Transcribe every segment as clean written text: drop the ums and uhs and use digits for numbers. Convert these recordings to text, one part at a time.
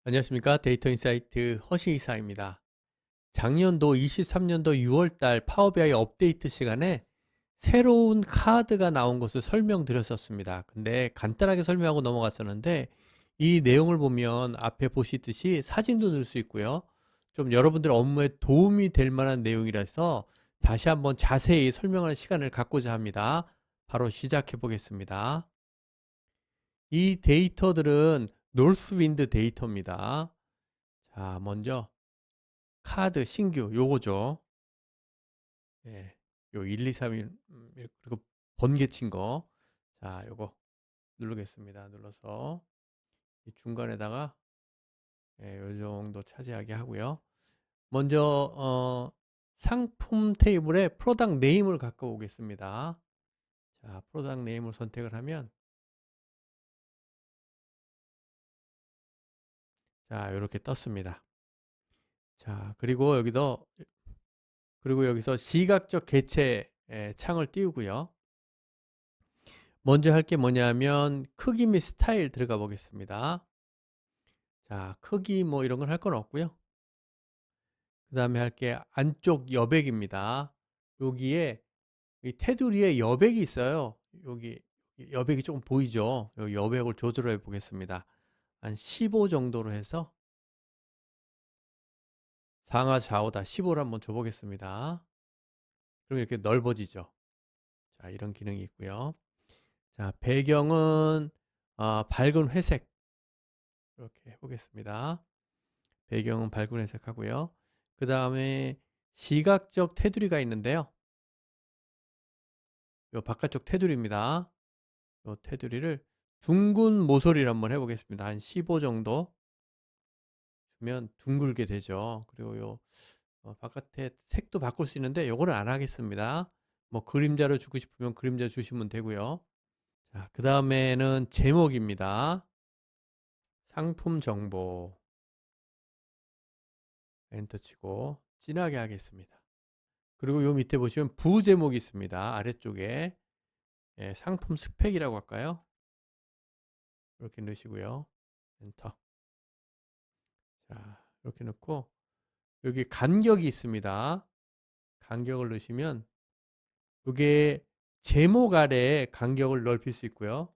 안녕하십니까. 데이터 인사이트 허시 이사입니다. 작년도 23년도 6월달 파워비아이 업데이트 시간에 새로운 카드가 나온 것을 설명드렸었습니다. 근데 간단하게 설명하고 넘어갔었는데 이 내용을 보면 앞에 보시듯이 사진도 넣을 수 있고요. 좀 여러분들 업무에 도움이 될 만한 내용이라서 다시 한번 자세히 설명하는 시간을 갖고자 합니다. 바로 시작해 보겠습니다. 이 데이터들은 노스윈드 데이터입니다. 자, 먼저 카드 신규 요거죠. 예. 요 1, 2, 3, 1 그리고 번개 친 거. 자, 요거 누르겠습니다. 눌러서 이 중간에다가 예, 요 정도 차지하게 하고요. 먼저 상품 테이블에 프로덕트 네임을 갖고 오겠습니다. 자, 프로덕트 네임을 선택을 하면 자, 이렇게 떴습니다. 자, 그리고 여기서 시각적 개체 창을 띄우고요. 먼저 할 게 뭐냐면 크기 및 스타일 들어가 보겠습니다. 자, 크기 뭐 이런 건 할 건 없고요. 그 다음에 할 게 안쪽 여백입니다. 여기에 이 테두리에 여백이 있어요. 여기 여백이 조금 보이죠? 이 여백을 조절해 보겠습니다. 한 15 정도로 해서 상하 좌우다 15를 한번 줘보겠습니다. 그럼 이렇게 넓어지죠. 자, 이런 기능이 있고요. 자, 배경은 밝은 회색 이렇게 해보겠습니다. 배경은 밝은 회색 하고요. 그 다음에 시각적 테두리가 있는데요. 요 바깥쪽 테두리입니다. 요 테두리를 둥근 모서리를 한번 해보겠습니다. 한 15 정도 주면 둥글게 되죠. 그리고 요 바깥에 색도 바꿀 수 있는데 요거는 안 하겠습니다. 뭐 그림자로 주고 싶으면 그림자 주시면 되고요. 자, 그 다음에는 제목입니다. 상품 정보 엔터 치고 진하게 하겠습니다. 그리고 요 밑에 보시면 부제목이 있습니다. 아래쪽에 예, 상품 스펙이라고 할까요? 이렇게 넣으시고요. 엔터. 자, 이렇게 넣고 여기 간격이 있습니다. 간격을 넣으시면 이게 제목 아래 간격을 넓힐 수 있고요.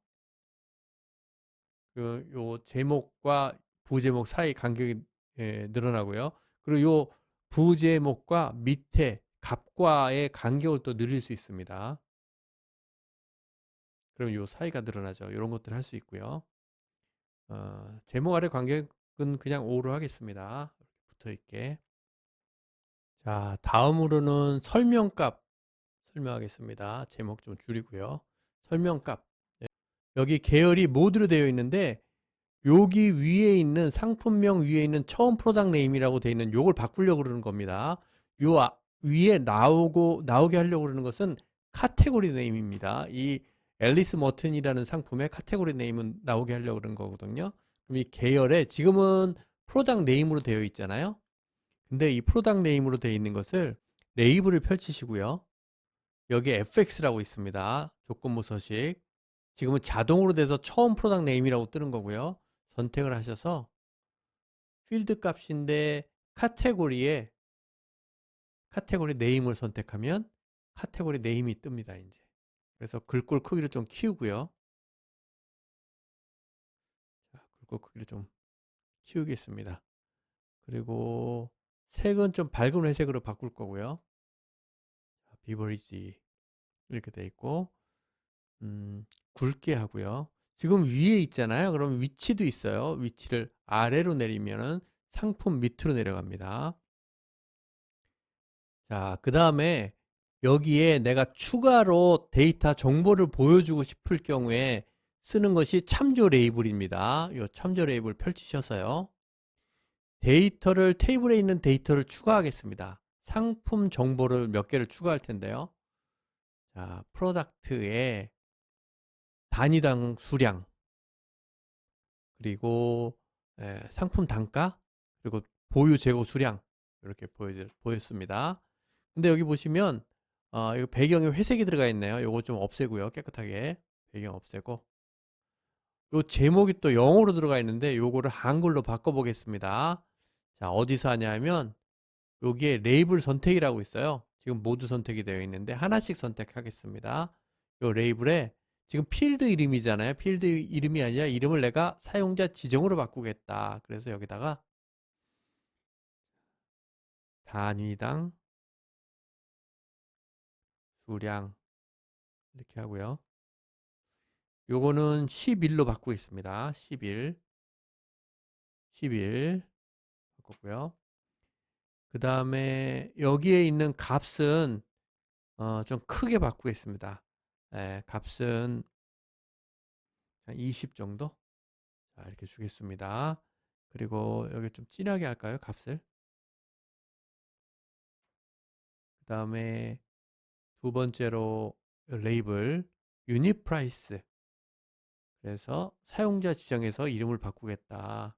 요 제목과 부제목 사이 간격이 예, 늘어나고요. 그리고 요 부제목과 밑에 값과의 간격을 또 늘릴 수 있습니다. 그럼 요 사이가 늘어나죠. 이런 것들 할 수 있고요. 제목 아래 간격은 그냥 5로 하겠습니다. 붙어 있게. 자, 다음으로는 설명값 설명하겠습니다. 제목 좀 줄이고요. 설명값. 네. 여기 계열이 모드로 되어 있는데 여기 위에 있는 상품명 위에 있는 처음 프로덕트 네임이라고 되어 있는 요걸 바꾸려고 그러는 겁니다. 요 위에 나오게 하려고 그러는 것은 카테고리 네임입니다. 이 앨리스 머튼이라는 상품의 카테고리 네임은 나오게 하려고 그러는 거거든요. 그럼 이 계열에 지금은 프로덕트 네임으로 되어 있잖아요. 근데 이 프로덕트 네임으로 되어 있는 것을 레이블을 펼치시고요. 여기 fx라고 있습니다. 조건부 서식. 지금은 자동으로 돼서 처음 프로덕트 네임이라고 뜨는 거고요. 선택을 하셔서 필드 값인데 카테고리 네임을 선택하면 카테고리 네임이 뜹니다. 이제. 그래서 글꼴 크기를 좀 키우고요. 자, 글꼴 크기를 좀 키우겠습니다. 그리고 색은 좀 밝은 회색으로 바꿀 거고요. 비버리지 이렇게 돼 있고 굵게 하고요. 지금 위에 있잖아요. 그럼 위치도 있어요. 위치를 아래로 내리면은 상품 밑으로 내려갑니다. 자, 그 다음에 여기에 내가 추가로 데이터 정보를 보여주고 싶을 경우에 쓰는 것이 참조 레이블입니다. 이 참조 레이블 펼치셔서요. 테이블에 있는 데이터를 추가하겠습니다. 상품 정보를 몇 개를 추가할 텐데요. 자, 프로덕트의 단위당 수량, 그리고 상품 단가, 그리고 보유 재고 수량 이렇게 보였습니다. 근데 여기 보시면 이거 배경에 회색이 들어가 있네요. 요거 좀 없애고요. 깨끗하게 배경 없애고 요 제목이 또 영어로 들어가 있는데 요거를 한글로 바꿔 보겠습니다. 자, 어디서 하냐면 여기에 레이블 선택이라고 있어요. 지금 모두 선택이 되어 있는데 하나씩 선택하겠습니다. 요 레이블에 지금 필드 이름이잖아요. 필드 이름이 아니라 이름을 내가 사용자 지정으로 바꾸겠다. 그래서 여기다가 단위당 수량 이렇게 하고요. 요거는 11로 바꾸겠습니다. 11 바꿨고요. 그 다음에 여기에 있는 값은 좀 크게 바꾸겠습니다. 값은 한 20 정도? 자, 이렇게 주겠습니다. 그리고 여기 좀 진하게 할까요? 값을. 그 다음에 두 번째로 레이블 유닛 프라이스. 그래서 사용자 지정에서 이름을 바꾸겠다.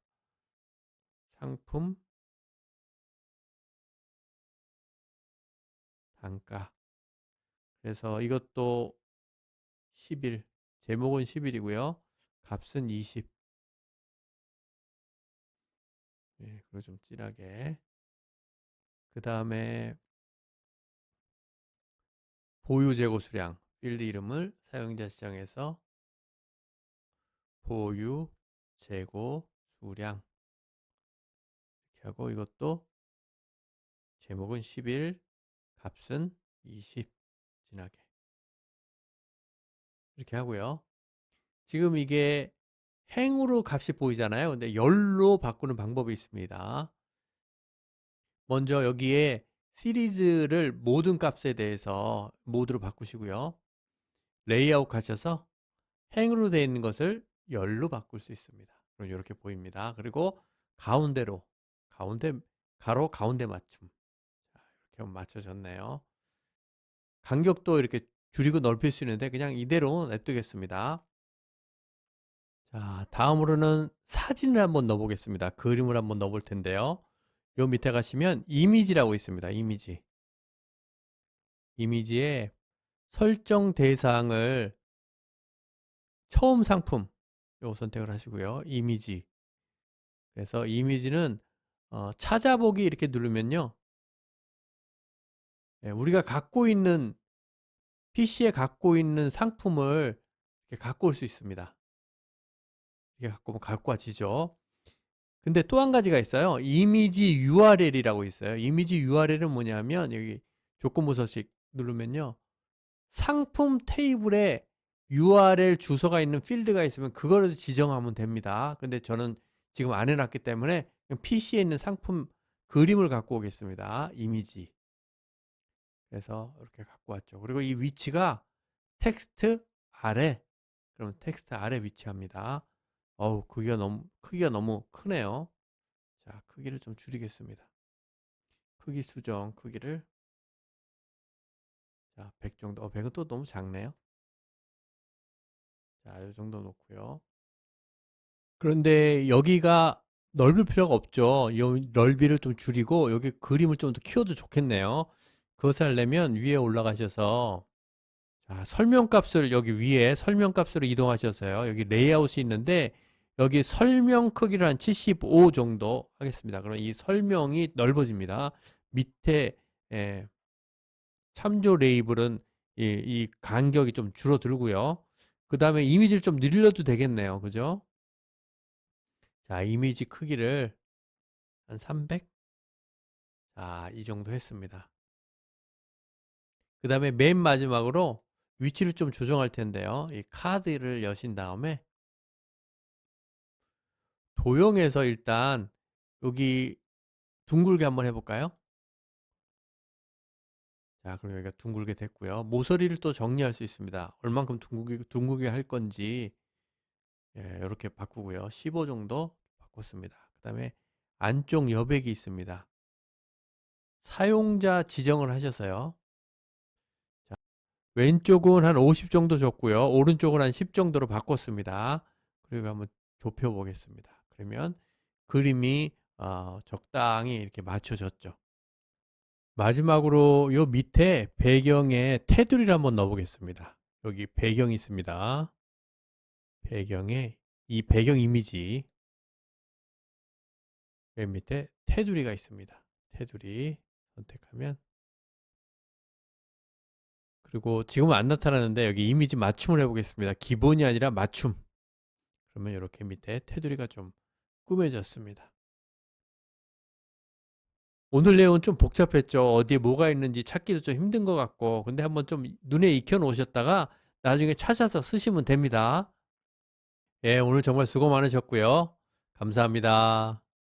상품 단가. 그래서 이것도 11. 제목은 11이고요. 값은 20. 예, 그리고 좀 진하게. 그 다음에 보유 재고 수량. 필드 이름을 사용자 지정해서 보유 재고 수량 이렇게 하고 이것도 제목은 11, 값은 20 진하게 이렇게 하고요. 지금 이게 행으로 값이 보이잖아요. 근데 열로 바꾸는 방법이 있습니다. 먼저 여기에 시리즈를 모든 값에 대해서 모드로 바꾸시고요. 레이아웃 가셔서 행으로 되어 있는 것을 열로 바꿀 수 있습니다. 그럼 이렇게 보입니다. 그리고 가운데로 가운데 가로 가운데 맞춤. 자, 이렇게 맞춰졌네요. 간격도 이렇게 줄이고 넓힐 수 있는데 그냥 이대로 냅두겠습니다. 자, 다음으로는 사진을 한번 넣어보겠습니다. 그림을 한번 넣어볼 텐데요. 요 밑에 가시면 이미지라고 있습니다. 이미지에 설정 대상을 처음 상품 요 선택을 하시고요. 이미지. 그래서 이미지는 찾아보기 이렇게 누르면요. 우리가 갖고 있는 PC에 갖고 있는 상품을 이렇게 갖고 올 수 있습니다. 이렇게 갖고 오면 갖고 와지죠. 근데 또 한 가지가 있어요. 이미지 URL이라고 있어요. 이미지 URL은 뭐냐면 여기 조건부 서식 누르면요. 상품 테이블에 URL 주소가 있는 필드가 있으면 그거를 지정하면 됩니다. 근데 저는 지금 안 해놨기 때문에 PC에 있는 상품 그림을 갖고 오겠습니다. 이미지. 그래서 이렇게 갖고 왔죠. 그리고 이 위치가 텍스트 아래, 그럼 텍스트 아래 위치합니다. 어우, 크기가 너무 크네요. 자, 크기를 좀 줄이겠습니다. 크기 수정, 크기를. 자, 100 정도. 100은 또 너무 작네요. 자, 이 정도 놓고요. 그런데 여기가 넓을 필요가 없죠. 이 넓이를 좀 줄이고 여기 그림을 좀 더 키워도 좋겠네요. 그것을 하려면 위에 올라가셔서 자, 설명값을 여기 위에 설명값으로 이동하셔서요. 여기 레이아웃이 있는데 여기 설명 크기를 한 75 정도 하겠습니다. 그럼 이 설명이 넓어집니다. 밑에 참조 레이블은 이 간격이 좀 줄어들고요. 그 다음에 이미지를 좀 늘려도 되겠네요. 그죠? 자, 이미지 크기를 한 300? 자, 이 정도 했습니다. 그 다음에 맨 마지막으로 위치를 좀 조정할 텐데요. 이 카드를 여신 다음에 도형에서 일단 여기 둥글게 한번 해볼까요? 자, 그럼 여기가 둥글게 됐고요. 모서리를 또 정리할 수 있습니다. 얼만큼 둥글게 할 건지 이렇게 바꾸고요. 15 정도 바꿨습니다. 그 다음에 안쪽 여백이 있습니다. 사용자 지정을 하셔서요. 자, 왼쪽은 한 50 정도 줬고요. 오른쪽은 한 10 정도로 바꿨습니다. 그리고 한번 좁혀 보겠습니다. 그러면 그림이 적당히 이렇게 맞춰졌죠. 마지막으로 요 밑에 배경에 테두리를 한번 넣어 보겠습니다. 여기 배경이 있습니다. 배경에 이 배경 이미지 맨 밑에 테두리가 있습니다. 테두리 선택하면 그리고 지금은 안 나타나는데 여기 이미지 맞춤을 해보겠습니다. 기본이 아니라 맞춤. 그러면 이렇게 밑에 테두리가 좀 꾸며졌습니다. 오늘 내용은 좀 복잡했죠. 어디에 뭐가 있는지 찾기도 좀 힘든 것 같고 근데 한번 좀 눈에 익혀 놓으셨다가 나중에 찾아서 쓰시면 됩니다. 예, 오늘 정말 수고 많으셨고요. 감사합니다.